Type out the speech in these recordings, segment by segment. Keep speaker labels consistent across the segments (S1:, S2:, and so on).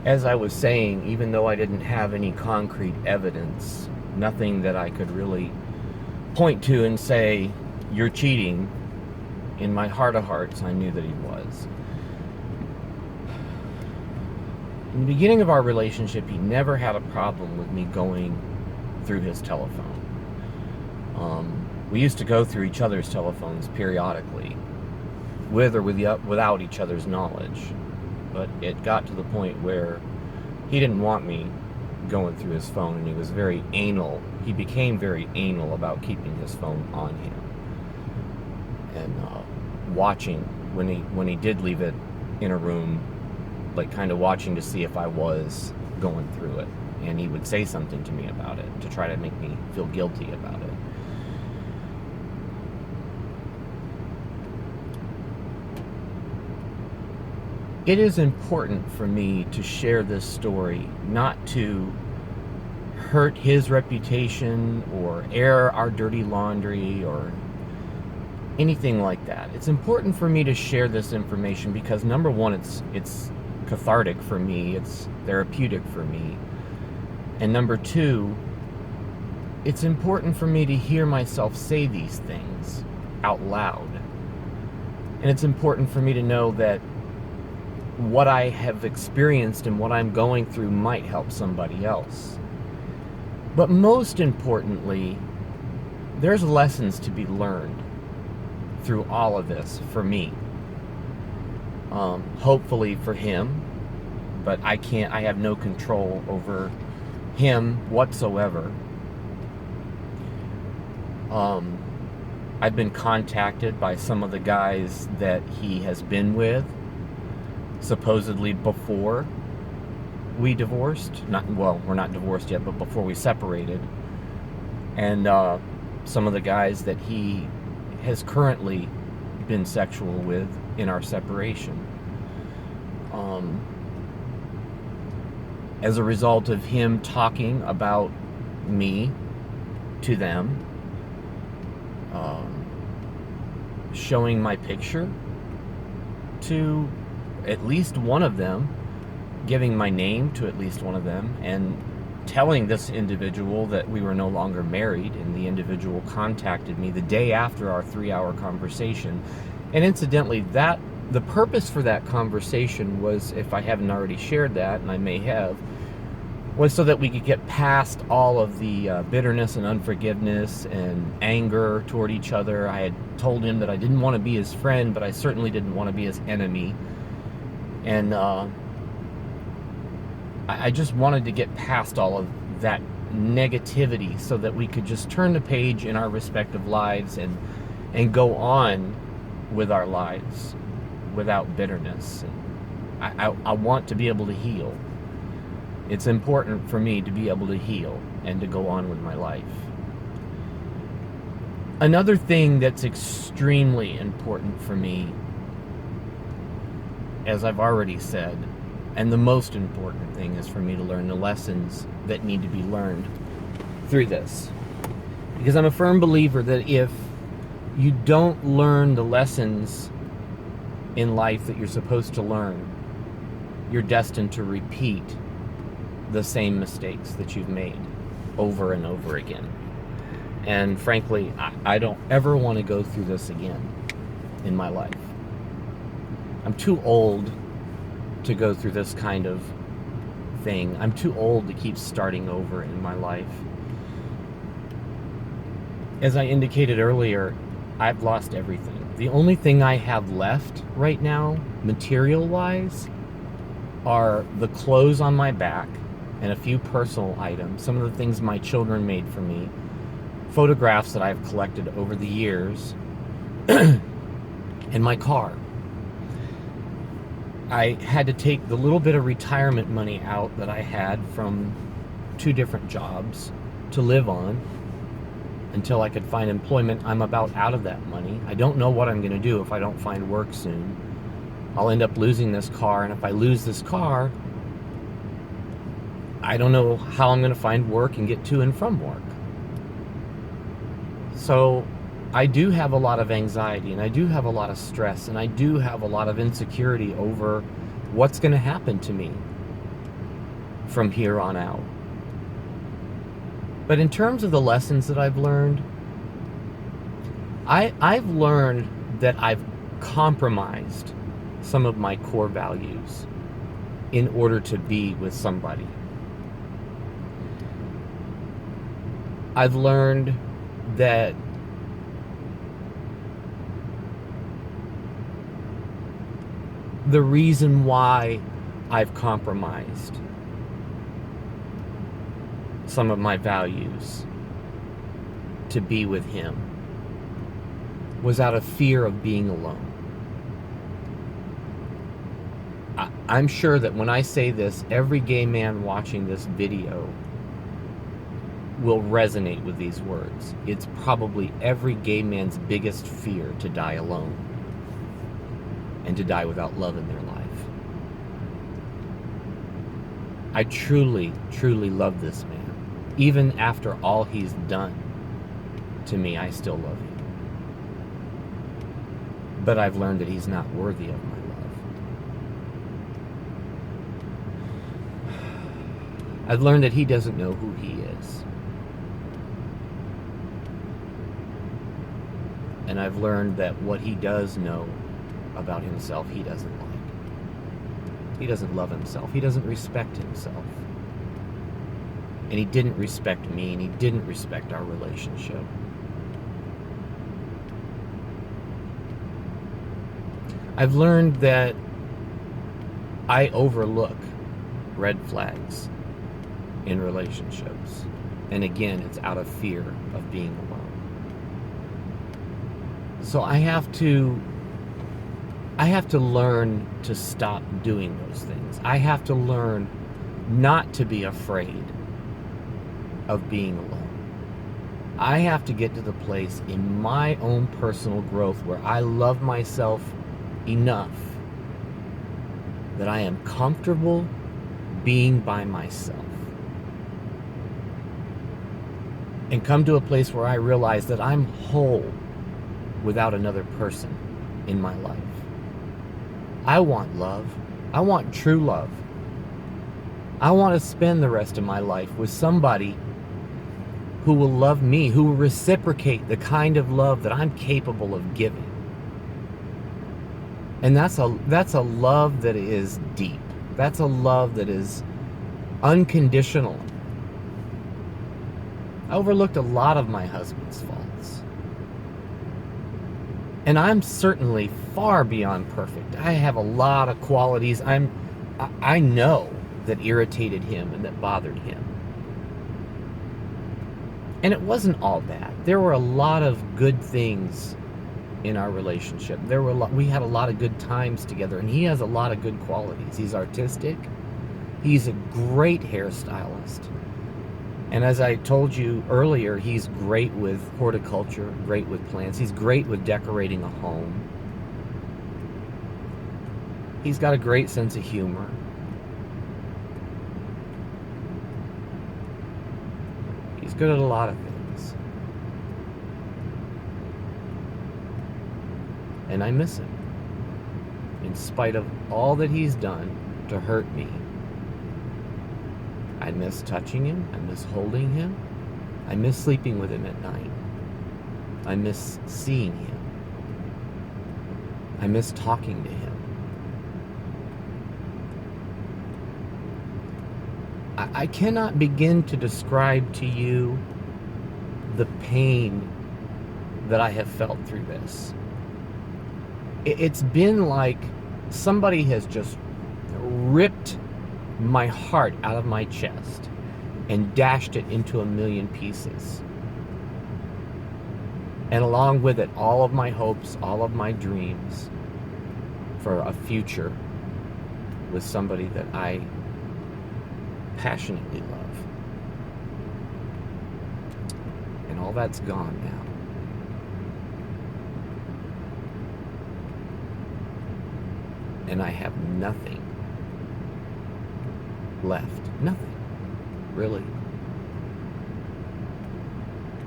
S1: As I was saying, even though I didn't have any concrete evidence, nothing that I could really point to and say, you're cheating, in my heart of hearts, I knew that he was. In the beginning of our relationship, he never had a problem with me going through his telephone. We used to go through each other's telephones periodically, with or without each other's knowledge. But it got to the point where he didn't want me going through his phone, and he was very anal. He became very anal about keeping his phone on him and watching when he did leave it in a room, like kind of watching to see if I was going through it. And he would say something to me about it to try to make me feel guilty about it. It is important for me to share this story, not to hurt his reputation or air our dirty laundry or anything like that. It's important for me to share this information because, number one, it's cathartic for me, it's therapeutic for me. And number two, it's important for me to hear myself say these things out loud. And it's important for me to know that what I have experienced and what I'm going through might help somebody else. But most importantly, there's lessons to be learned through all of this for me. Hopefully for him, but I have no control over him whatsoever. I've been contacted by some of the guys that he has been with, supposedly before we divorced. We're not divorced yet, but before we separated. And some of the guys that he has currently been sexual with in our separation. As a result of him talking about me to them, showing my picture to at least one of them, giving my name to at least one of them, and telling this individual that we were no longer married. And the individual contacted me the day after our 3-hour conversation. And incidentally, the purpose for that conversation was, if I haven't already shared that, and I may have, was so that we could get past all of the bitterness and unforgiveness and anger toward each other. I had told him that I didn't want to be his friend, but I certainly didn't want to be his enemy. And I just wanted to get past all of that negativity so that we could just turn the page in our respective lives and go on with our lives without bitterness. And I want to be able to heal. It's important for me to be able to heal and to go on with my life. Another thing that's extremely important for me, as I've already said, and the most important thing, is for me to learn the lessons that need to be learned through this. Because I'm a firm believer that if you don't learn the lessons in life that you're supposed to learn, you're destined to repeat the same mistakes that you've made over and over again. And frankly, I don't ever want to go through this again in my life. I'm too old to go through this kind of thing. I'm too old to keep starting over in my life. As I indicated earlier, I've lost everything. The only thing I have left right now, material-wise, are the clothes on my back and a few personal items, some of the things my children made for me, photographs that I've collected over the years, and my car. I had to take the little bit of retirement money out that I had from 2 different jobs to live on until I could find employment. I'm about out of that money. I don't know what I'm going to do if I don't find work soon. I'll end up losing this car, and if I lose this car, I don't know how I'm going to find work and get to and from work. So I do have a lot of anxiety, and I do have a lot of stress, and I do have a lot of insecurity over what's going to happen to me. from here on out. But in terms of the lessons that I've learned, I've learned that I've compromised some of my core values in order to be with somebody. I've learned that the reason why I've compromised some of my values to be with him was out of fear of being alone. I'm sure that when I say this, every gay man watching this video will resonate with these words. It's probably every gay man's biggest fear to die alone and to die without love in their life. I truly, truly love this man. Even after all he's done to me, I still love him. But I've learned that he's not worthy of my love. I've learned that he doesn't know who he is. And I've learned that what he does know about himself, he doesn't like. He doesn't love himself. He doesn't respect himself. And he didn't respect me, and he didn't respect our relationship. I've learned that I overlook red flags in relationships. And again, it's out of fear of being alone. So I have to learn to stop doing those things. I have to learn not to be afraid of being alone. I have to get to the place in my own personal growth where I love myself enough that I am comfortable being by myself. And come to a place where I realize that I'm whole without another person in my life. I want love. I want true love. I want to spend the rest of my life with somebody who will love me, who will reciprocate the kind of love that I'm capable of giving. And that's a love that is deep. That's a love that is unconditional. I overlooked a lot of my husband's faults. And I'm certainly far beyond perfect. I have a lot of qualities I know that irritated him and that bothered him. And it wasn't all bad. There were a lot of good things in our relationship. We had a lot of good times together, and he has a lot of good qualities. He's artistic. He's a great hairstylist. And as I told you earlier, he's great with horticulture, great with plants. He's great with decorating a home. He's got a great sense of humor. He's good at a lot of things. And I miss him. In spite of all that he's done to hurt me. I miss touching him. I miss holding him. I miss sleeping with him at night. I miss seeing him. I miss talking to him. I cannot begin to describe to you the pain that I have felt through this. It's been like somebody has just ripped my heart out of my chest and dashed it into a million pieces. And along with it, all of my hopes, all of my dreams for a future with somebody that I passionately love. And all that's gone now. And I have nothing left. Nothing. Really.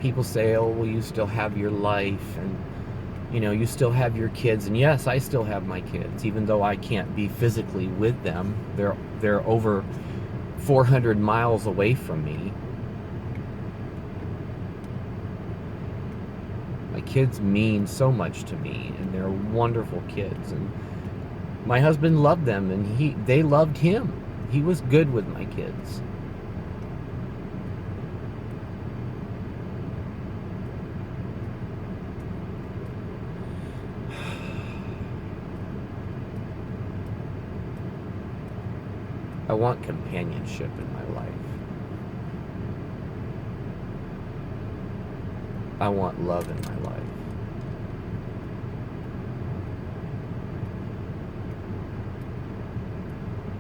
S1: People say, oh, well, you still have your life, and you still have your kids. And yes, I still have my kids, even though I can't be physically with them. They're over 400 miles away from me. My kids mean so much to me, and they're wonderful kids, and my husband loved them, and they loved him. He was good with my kids. I want companionship in my life. I want love in my life.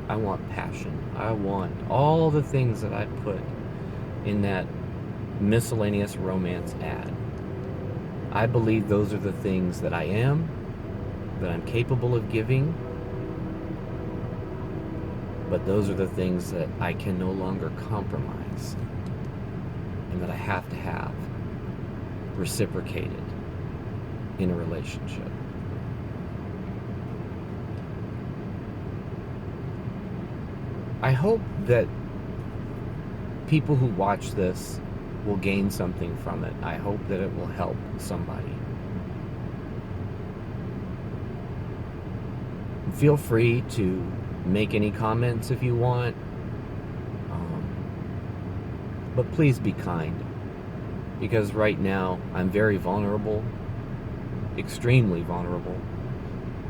S1: I want passion. I want all the things that I put in that miscellaneous romance ad. I believe those are the things that I am, that I'm capable of giving, but those are the things that I can no longer compromise, and that I have to have reciprocated in a relationship. I hope that people who watch this will gain something from it. I hope that it will help somebody. Feel free to make any comments if you want, but please be kind, because right now I'm very vulnerable, extremely vulnerable.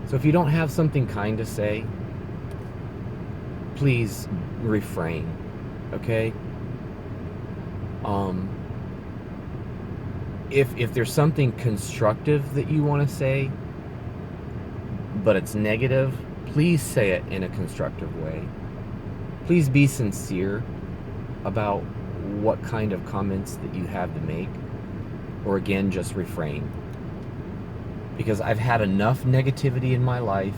S1: So if you don't have something kind to say, please refrain, okay? If there's something constructive that you want to say, but it's negative, please say it in a constructive way. Please be sincere about what kind of comments that you have to make, or again, just refrain. Because I've had enough negativity in my life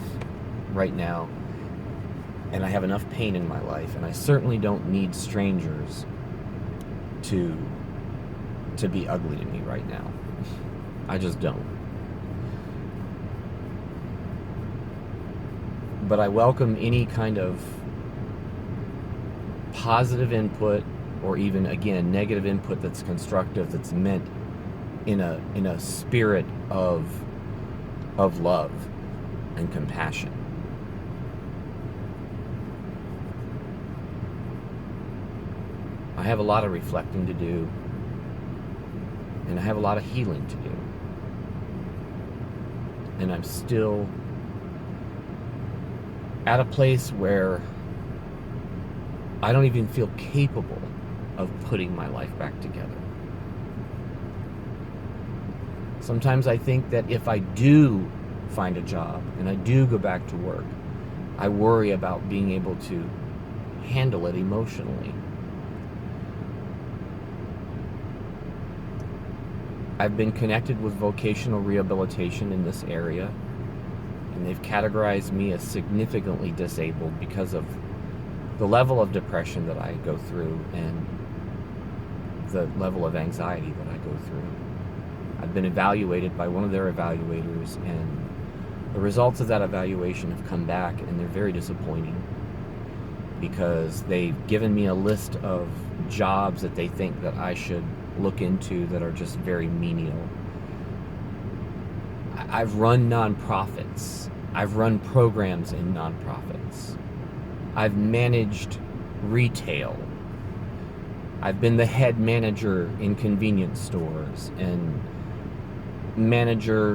S1: right now, and I have enough pain in my life, and I certainly don't need strangers to be ugly to me right now. I just don't. But I welcome any kind of positive input, or even, again, negative input that's constructive, that's meant in a spirit of love and compassion. I have a lot of reflecting to do, and I have a lot of healing to do. And I'm still at a place where I don't even feel capable of putting my life back together. Sometimes I think that if I do find a job and I do go back to work, I worry about being able to handle it emotionally. I've been connected with Vocational Rehabilitation in this area, and they've categorized me as significantly disabled because of the level of depression that I go through and the level of anxiety that I go through. I've been evaluated by one of their evaluators, and the results of that evaluation have come back, and they're very disappointing, because they've given me a list of jobs that they think that I should look into that are just very menial. I've run nonprofits. I've run programs in nonprofits. I've managed retail. I've been the head manager in convenience stores and manager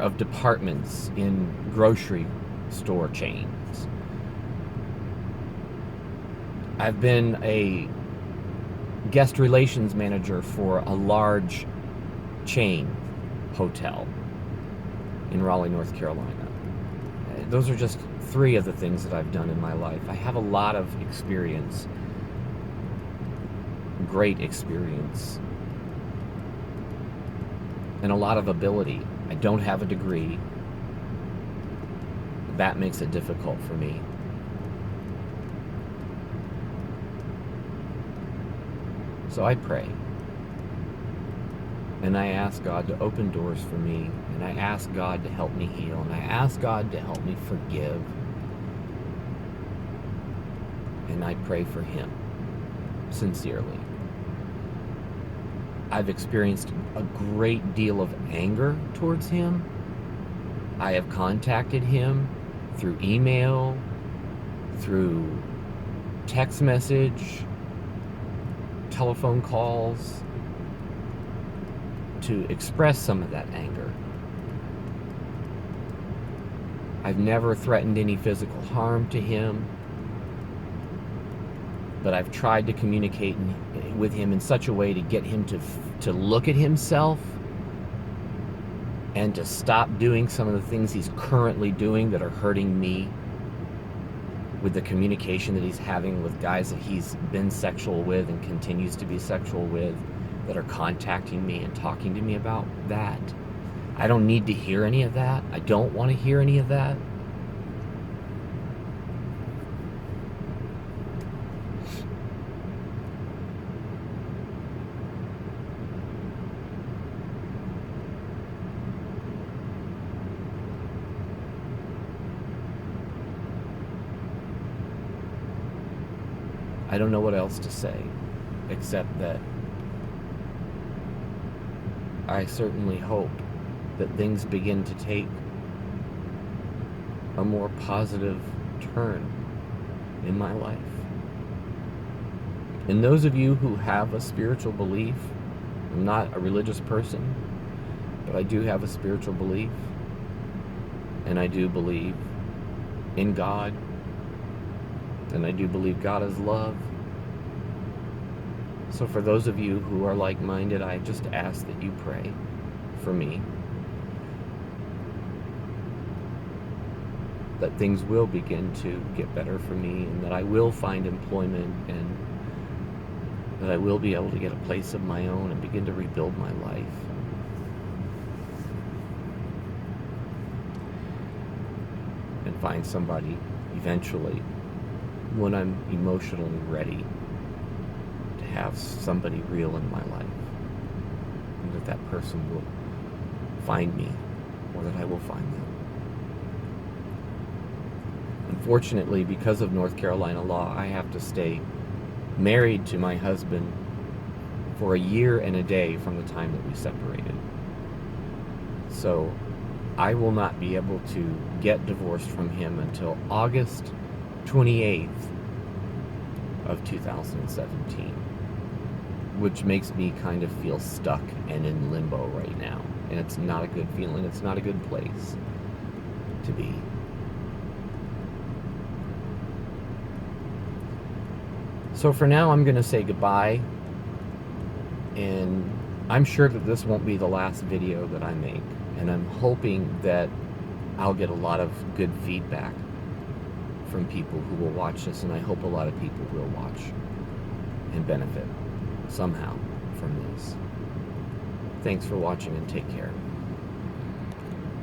S1: of departments in grocery store chains. I've been a guest relations manager for a large chain hotel in Raleigh, North Carolina. Those are just 3 of the things that I've done in my life. I have a lot of experience, great experience, and a lot of ability. I don't have a degree. That makes it difficult for me. So I pray, and I ask God to open doors for me, and I ask God to help me heal, and I ask God to help me forgive, and I pray for him sincerely. I've experienced a great deal of anger towards him. I have contacted him through email, through text message, telephone calls, to express some of that anger. I've never threatened any physical harm to him, but I've tried to communicate with him in such a way to get him to look at himself and to stop doing some of the things he's currently doing that are hurting me, with the communication that he's having with guys that he's been sexual with and continues to be sexual with, that are contacting me and talking to me about that. I don't need to hear any of that. I don't want to hear any of that. I don't know what else to say, except that I certainly hope that things begin to take a more positive turn in my life. And those of you who have a spiritual belief, I'm not a religious person, but I do have a spiritual belief, and I do believe in God, and I do believe God is love. So for those of you who are like-minded, I just ask that you pray for me, that things will begin to get better for me, and that I will find employment, and that I will be able to get a place of my own and begin to rebuild my life. And find somebody eventually, when I'm emotionally ready, to have somebody real in my life. And that that person will find me, or that I will find them. Unfortunately, because of North Carolina law, I have to stay married to my husband for a year and a day from the time that we separated. So I will not be able to get divorced from him until August 28th of 2017, which makes me kind of feel stuck and in limbo right now. And it's not a good feeling. It's not a good place to be. So for now, I'm going to say goodbye, and I'm sure that this won't be the last video that I make, and I'm hoping that I'll get a lot of good feedback from people who will watch this, and I hope a lot of people will watch and benefit somehow from this. Thanks for watching, and take care.